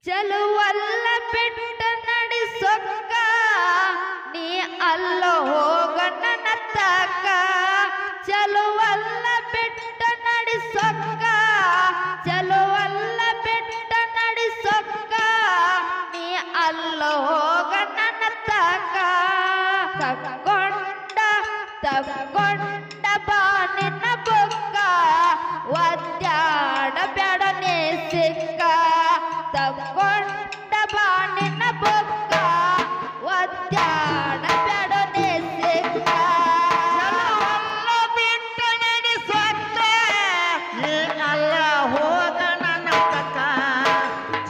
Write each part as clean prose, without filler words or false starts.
ಚಲುವಲ್ಲ ಬಿಟ್ಟ ನಡೆಸೊಕ್ಕ ನೀ ಅಲ್ಲ ಹೋಗ ನನ್ನ ತಕ್ಕ ಚಲುವಲ್ಲ ಬಿಟ್ಟ ನಡೆಸೊಕ್ಕ ಚಲುವಲ್ಲ ಬಿಟ್ಟ ನಡೆಸೊಕ್ಕ ನೀ ಅಲ್ಲ ಹೋಗ ನನ್ನ ತಕ್ಕ ತಕ್ಕೊಂಡ ಬಾ ನಿನ್ನ ಬುಕ್ಕ ಒದ್ದಾಡ ಬ್ಯಾಡನೆ ಸಿಕ್ಕ ತಕ್ಕೊಂಡ ಬಾ ನಿನ್ನ ಬುಕ್ಕ ಒದ್ದಾಡ ಬ್ಯಾಡನೆ ಸಿಕ್ಕ ಚಲುವಲ್ಲ ಬಿಟ್ಟ ನಡೆಸೊಕ್ಕ ನೀ ಅಲ್ಲ ಹೋಗ ನನ್ನ ತಕ್ಕ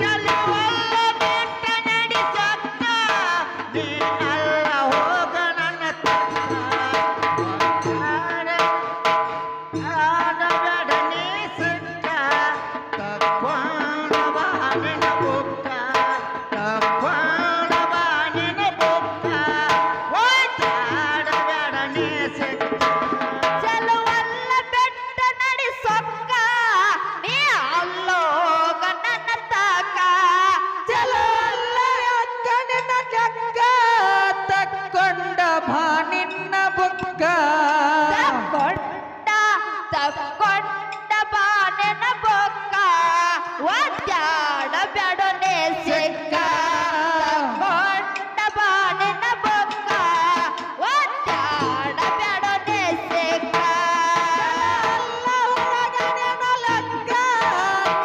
ಚಲುವಲ್ಲ ಬಿಟ್ಟ ನಡೆಸೊಕ್ಕ ನೀ ಅಲ್ಲ ಹೋಗ ನನ್ನ ತಕ್ಕ ಆಡಬೇಡನೆ ಸಿಕ್ಕ ತಕ್ಕೊಂಡ ಬಾ ನಿನ್ನ ಬುಕ್ಕ ತಕ್ಕೊಂಡ ಬಾ ನಿನ್ನ ಬುಕ್ಕ ಒದ್ದಾಡಬೇಡನೆ ಸಿಕ್ಕ ಚಲುವಲ್ಲ ಬೆಟ್ಟ ನಡೆಸೊಕ್ಕ ನೀ ಅಲ್ಲೋಗ ನನ್ನ ತಾಕ ಚಲುವಲ್ಲ ಅಕ್ಕ ನಿನ್ನ ಜಗ್ಗ ತಕ್ಕೊಂಡ ಬಾ ನಿನ್ನ ಬುಕ್ಕ ತಕ್ಕೊಂಡ ಬಾ ನಿನ್ನ ಬೊಕ್ಕ ಒದ್ದಾಡ ಬ್ಯಾಡನೆ ಸಿಕ್ಕ ತಕ್ಕೊಂಡ ಬಾ ನಿನ್ನ ಬೊಕ್ಕ ಒದ್ದಾಡ ಬ್ಯಾಡನೆ ಸಿಕ್ಕ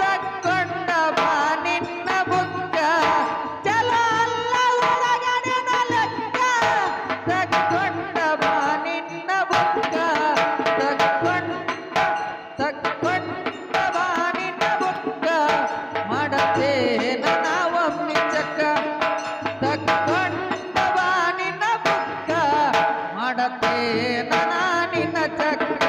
ತಕ್ಕೊಂಡ ಬಾ ನಿನ್ನ ಬುಕ್ಕ ಚಲುವಲ್ಲ ಹೊರಗಡೆನ ಲೆಕ್ಕ ತಕ್ಕೊಂಡ ಬಾ ನಿನ್ನ ಬುಕ್ಕ ತಕ್ಕೊಂಡ ಬಾ ನಿನ್ನ ಬುಕ್ಕ ಮಾಡತೇನ ನಾವೊಮ್ಮೆ ಚಕ್ಕ ತಕ್ಕೊಂಡ ಬಾ ನಿನ್ನ ಬುಕ್ಕ ಮಾಡತೇನ ನಿನ್ನ ಚಕ್ಕ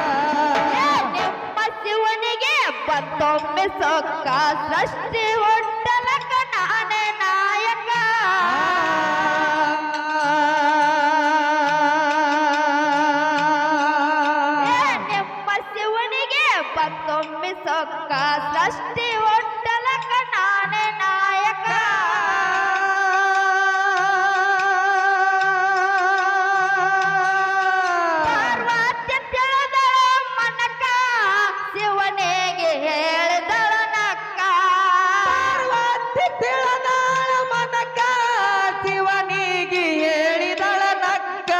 ನಿಮ್ಮ ಶಿವನಿಗೆ ಮತ್ತೊಮ್ಮೆ ಸೊಕ್ಕ ಸೃಷ್ಟಿ ಒಡ್ಡಲಕ ನಾನೇ ನಾಯಕ ನಿಮ್ಮ ಶಿವನಿಗೆ ಮತ್ತೊಮ್ಮೆ ಸೊಕ್ಕ ಸೃಷ್ಟಿ ಒಡ್ಡಲಕ ನಾನೇ ನಾಯಕ ಪಾರ್ವತಿ ತಿಳಿದಳ ಮನಕ ಶಿವನಿಗೆ ಹೇಳಿದಳ ನಕ್ಕ ಪಾರ್ವತಿ ತಿಳಿದಾಳ ಮನಕ ಶಿವನಿಗೆ ಹೇಳಿದಳ ನಕ್ಕ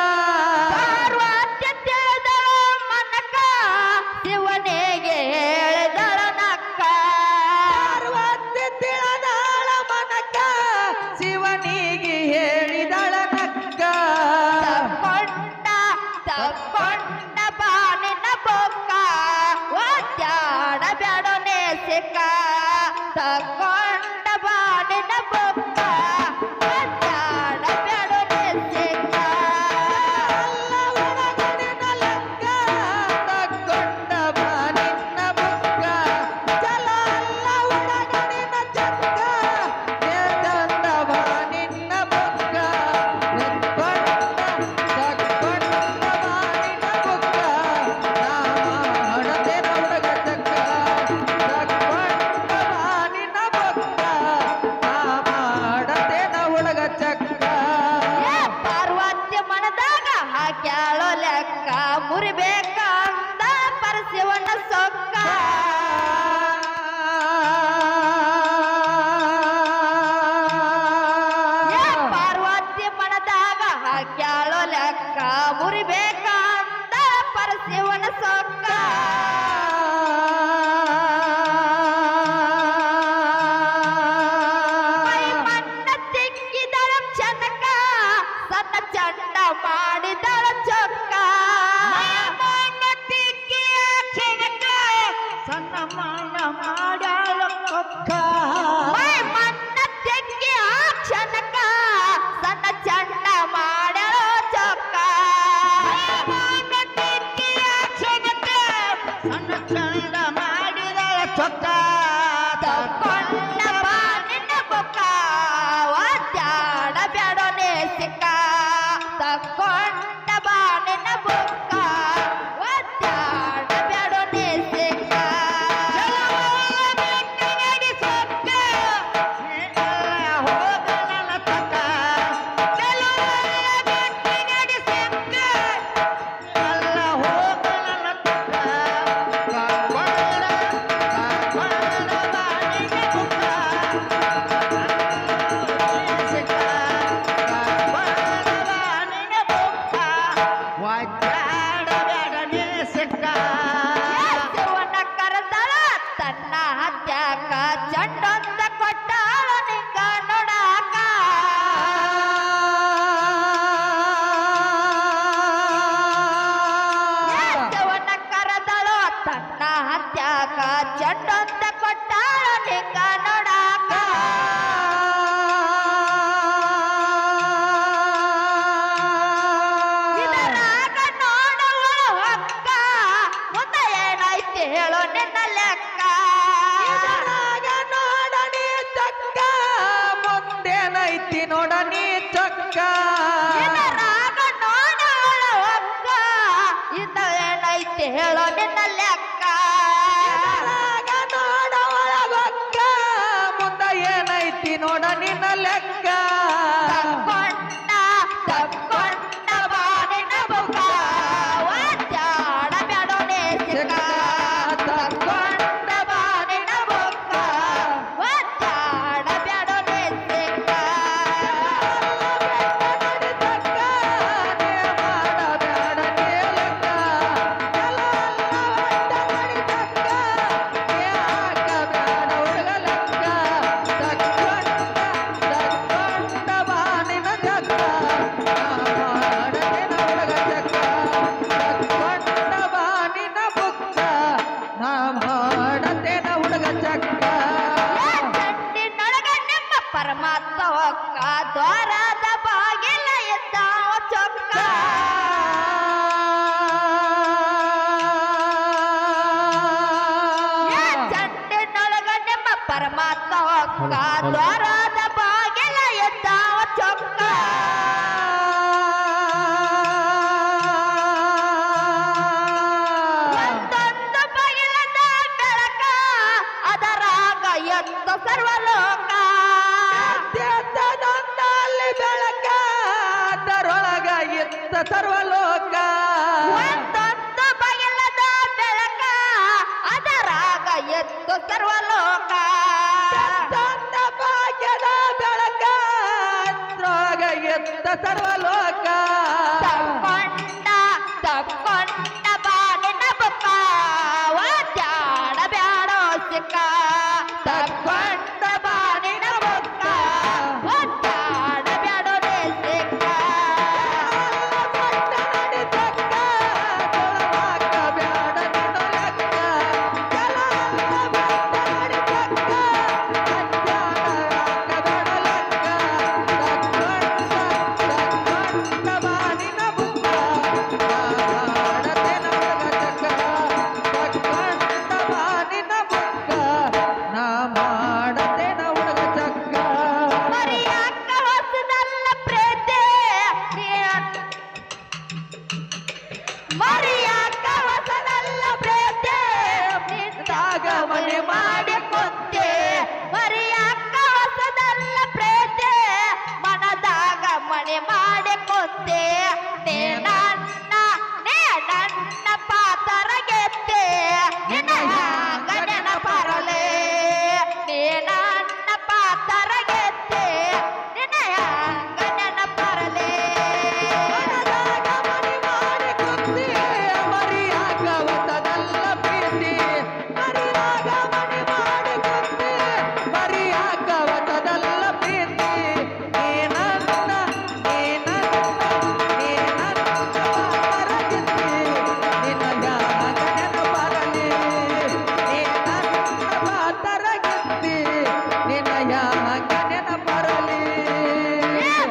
ಪಾರ್ವತಿ ತಿಳಿದಳ ಮನಕ ಶಿವನಿಗೆ ಹೇಳಿದಳ ನಕ್ಕ ಪಾರ್ವತಿ ತಿಳಿದಾಳ ಮನಕ ಶಿವನಿಗೆ ಹೇಳಿದಳ ನಕ್ಕ ತಕ್ಕೊಂಡ ಬಾ ನಿನ್ನ ಬೊಕ್ಕ ಒದ್ದಾಡ ಬ್ಯಾಡನೆ ಸಿಕ್ಕ ತಕ್ಕೊಂಡ ಬಾ ನಿನ್ನ ಬೊಕ್ಕ ಒದ್ದಾಡ ಬ್ಯಾಡನೆ ಸಿಕ್ಕ ಹೊರಗಡೆನ ಲೆಕ್ಕ ತಕ್ಕೊಂಡ ಬಾ ನಿನ್ನ ಬುಕ್ಕ ಚಲಲ್ಲ ಹೊರಗಡೆನ ಚಕ್ಕ ಎದಂದ ಬಾ ನಿನ್ನ ಬುಕ್ಕ ತಕ್ಕೊಂಡ ಬಾ ನಿನ್ನ ಬುಕ್ಕ ನಾಮ ಹಡದೆ ಹುಡುಗ ಚಕ್ಕ ತಕ್ಕೊಂಡ ಬಾ ನಿನ್ನ ಬುಕ್ಕ ಐತಿ ನೋಡ ನಿನ್ನ ಲೆಕ್ಕ ತಕ್ಕೊಂಡ ತಕ್ಕೊಂಡ ಬಾನಿನ ಬುಕ್ಕ ಒದ್ದಾಡ ಬ್ಯಾಡೋನೆ ಸಿಕ್ಕ ತಕ್ಕೊಂಡ ಬಾನಿನ ಬುಕ್ಕ ಒದ್ದಾಡ ಬ್ಯಾಡೋನೆ ಸಿಕ್ಕ ಚಟ್ಟಿನೊಳಗ ನಿಮ್ಮ ಪರಮಾತ್ಮ ಒಕ್ಕ ದ್ವಾರದ ಬಾಗಿಲ ಎದ್ದಾವ ಚೊಕ್ಕ ಚಟ್ಟಿನೊಳಗ ನಿಮ್ಮ ಪರಮಾತ್ಮ ಒಕ್ಕ ದ್ವಾರದ ಬಾಗಿಲ ಎದ್ದಾವ ಚೊಕ್ಕ ಒಂದೊಂದು ಬಗಿಲದ ಬೆಳಕ ಅದರಾಗ ಎತ್ತ ಸರ್ವಲೋಕ ಅಲ್ಲಿ ಬೆಳಕ ಅದರೊಳಗ ಎತ್ತ ಸರ್ವಲೋಕ ಒಂದೊಂದು ಬಗಿಲದ ಬೆಳಕ ಅದರಾಗ ಎತ್ತ ಸರ್ವಲೋಕ ತಂದ ಭಾಗ್ಯದ ಬೆಳಕ ಅದ್ರೊಳಗ ಎತ್ತ ಸರ್ವಲೋಕ ತಕ್ಕೊಂಡ ತಕ್ಕೊಂಡ ಬಾನಿನ ಬುಕ್ಕ ಒದ್ದಾಡ ಬ್ಯಾಡೋ ಸಿಕ್ಕ ತಕ್ಕೊಂಡ ಬಾನಿನ ಬುಕ್ಕ ಒದ್ದಾಡ ಬ್ಯಾಡೋನೆ ಸಿಕ್ಕ ಮರಿಯಾಕ ಹೊಸದಲ್ಲ ಪ್ರೀತಿ ಮರಿಯಾಕ ಹೊಸದಲ್ಲ ಪ್ರೀತಿ ನಿಂತಾಗ ಮನೆ ಮಾಡಿ ಕೊತ್ತೆ ಮರಿಯಾಕ ಹೊಸದಲ್ಲ ಪ್ರೀತಿ ಮನದಾಗ ಮನೆ ಮಾಡಿ ಕೊತ್ತೆ ನೇ ನನ್ನ ಪಾತರ ಗೆತ್ತೆ ನಿನ್ನ ಹ್ಯಾಂಗ ನೆನಪರಲೆ ನೇ ನನ್ನ ಪಾತರ ಗೆತ್ತೆ ನಿನ್ನ ಹ್ಯಾಂಗ ನೆನಪರಲೆ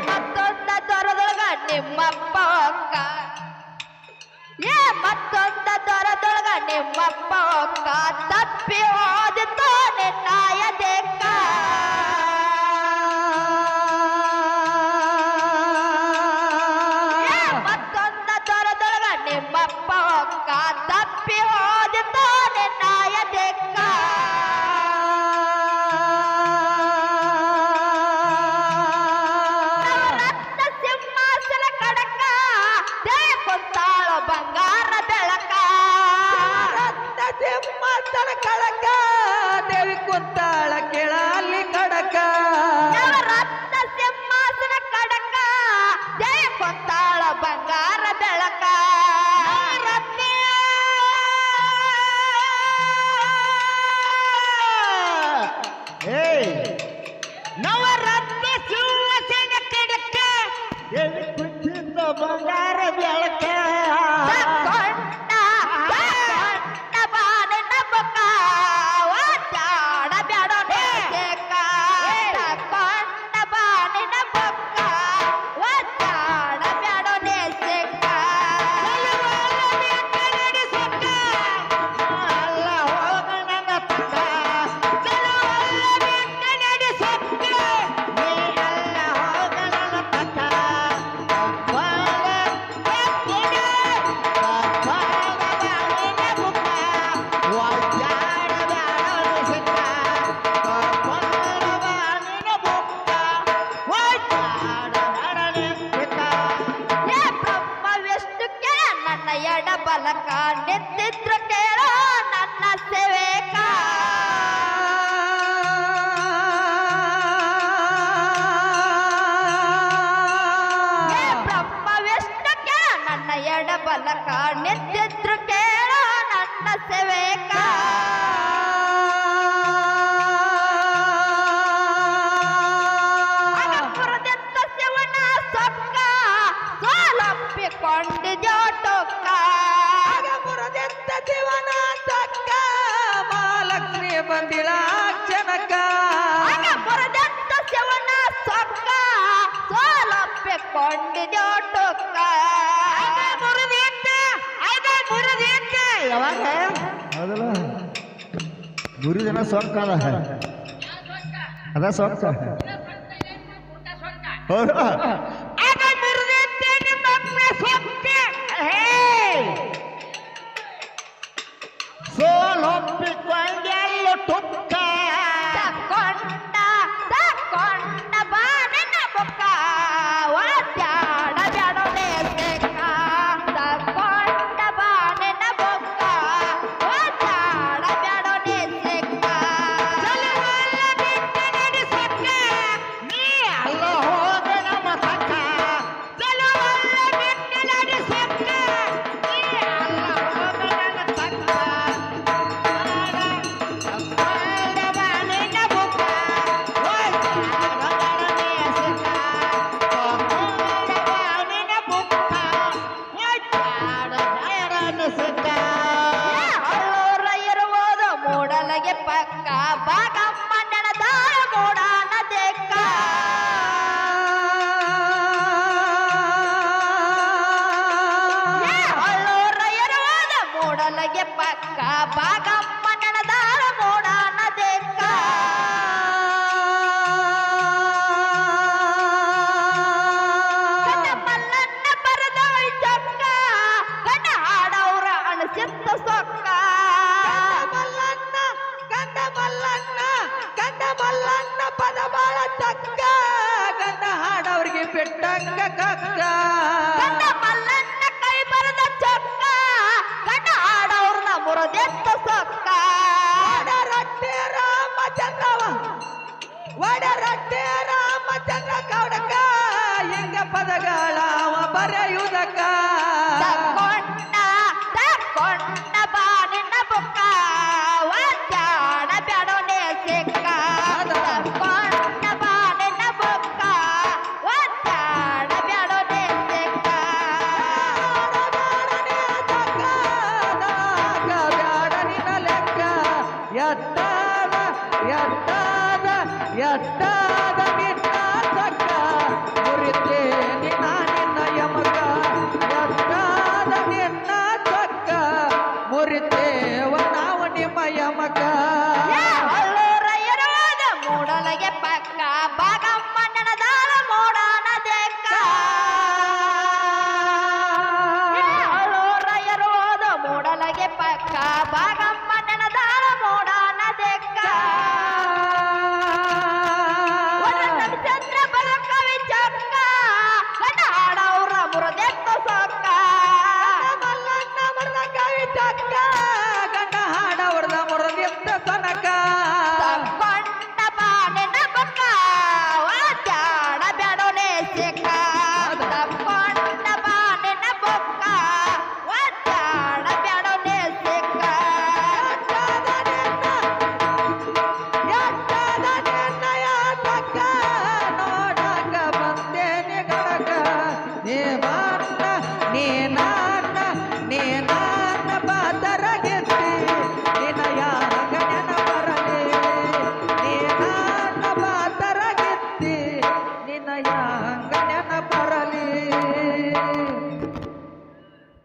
ಮತ್ತೊಂದ ದೊರದೊಳಗ ನಿಮ್ಮಪ್ಪ ಒಕ್ಕ ಮತ್ತೊಂದ ದೊರದೊಳಗ ನಿಮ್ಮಪ್ಪ ಒಕ್ಕ ತಪ್ಪಿ ಹೋದಿತ್ತು ನಿನ್ನಾಯ ದೇಕ್ಕ ಮತ್ತೊಂದ ದೊರದೊಳಗ ನಿಮ್ಮಪ್ಪ ಒಕ್ಕ ತಪ್ಪಿ ಹೋದಿತ್ತು ನಿನ್ನಾಯ ದೇಕ್ಕ ನವರತ್ನ ಸಿಂಹಾಸನ ಕಡಕ ದೇವ ಕೊಂತಾಳ ಬಂಗಾರ ಬೆಳಕ ಸಿಂಹಾಸನ ಕಳಕ ದೇವಿ ಕುಂತಾಳ ಕೆಳ ಅಲ್ಲಿ ಕಡಕ ನವರತ್ನ ಸಿಂಹಾಸನ ಕಡಕ ದೇವ ಕೊಂತಾಳ ಬಂಗಾರ ಬೆಳಕ ನವರತ್ನ ಸಿಂಹಾಸನ ಕಡಕ ದೇವಿ ಕುಂತಿದ್ದ ಬಂಗಾರ ಬೆಳಕ ತಕ್ಕೊಂಡ ಬಾನಿನ ಬುಕ್ಕ ಒದ್ದಾಡ ಬ್ಯಾಡೋನೆ ಸಿಕ್ಕ ತಕ್ಕೊಂಡ ಬಾನಿನ ಬುಕ್ಕ ಒದ್ದಾಡ ಬ್ಯಾಡೋನೆ ಸಿಕ್ಕ ಹೋಗ ಸುರಿದಿನ ಸೊಕ್ಕ ಅದ ಸೊಕ್ಕ ಹೌದಾ ಸೋಲೊಪ್ಪಿಕೊಂಡೆಲ್ಲು ತುಕ್ಕ ತಕ್ಕೊಂಡ ಬಾನಿನ ಬುಕ್ಕ ಒದ್ದಾಡ ಬ್ಯಾಡೋನೆ ಸಿಕ್ಕ ತಕ್ಕೊಂಡ ಬಾನಿನ ಬುಕ್ಕ ಒದ್ದಾಡ ಬ್ಯಾಡೋನೆ ಸಿಕ್ಕ ನೀ ಅಲ್ಲ ಹೋಗ ನಮ್ಮ ತಕ್ಕ ಚಲುವಲ್ಲ ಬಿಟ್ಟು ನಡೆಸಕ್ಕ ನೀ ಅಲ್ಲ ಹೋಗ ನನ್ನ ತಕ್ಕ ಬಾನಿನ ಬುಕ್ಕ ಅಳ್ಳೂರ ಇರುವುದು ಮೂಡಲಗೆ ಪಕ್ಕ ಬಾಗಮ್ಮ ನೆನದಾಳ ಮೂಡಾನ ದೇಕ್ಕ ಅಳ್ಳೂರ ಇರುವುದು ಮೂಡಲಗೆ ಪಕ್ಕ ಬಾಗಮ್ಮ ನೆನದಾಳ ಮೂಡಾನ ದೇಕ್ಕ ಕಣ್ಣ ಮಲ್ಲನ್ನ ಬರದವಳ ಚೊಕ್ಕ ಕಣ್ಣ ಹಾಡವ್ರ ಅಣಸಿತ್ತ ಸೊಕ್ಕ ಗಂಡ ಮಲ್ಲನ್ನ ಪದ ಬಾಳ ಚಕ್ಕ ಗಂಡ ಹಾಡವ್ರಿಗೆ ಬಿಟ್ಟಂಗ ಕಕ್ಕ ಕಣ್ಣ ಮಲ್ಲನ್ನ ಕೈ ಬರದ ಚೊಕ್ಕ ಕಣ್ಣ ಹಾಡವ್ರನ್ನ ಮುರದೆತ್ತ ಸೊಕ್ಕ ರಟ್ಟೆ ರಾಮಚಂದ್ರವ ರಟ್ಟೆ ರಾಮಚಂದ್ರ ಕೌಡಕ ಹಿಂಗ ಪದಗಳ ಅವ ಬರೆಯುವುದಕ್ಕ ತಕ್ಕೊಂಡ ಬಾನಿನ ಬುಕ್ಕ ಒದ್ದಾಡ ಬ್ಯಾಡೋನೆ ಸಿಕ್ಕ ತಕ್ಕೊಂಡ ಬಾನಿನ ಬುಕ್ಕ ಒದ್ದಾಡ ಬ್ಯಾಡೋನೆ ಸಿಕ್ಕ ಬ್ಯಾಡನಿನ ಲೆಕ್ಕ ಎತ್ತಾದ ಎತ್ತಾದ ಎತ್ತಾದ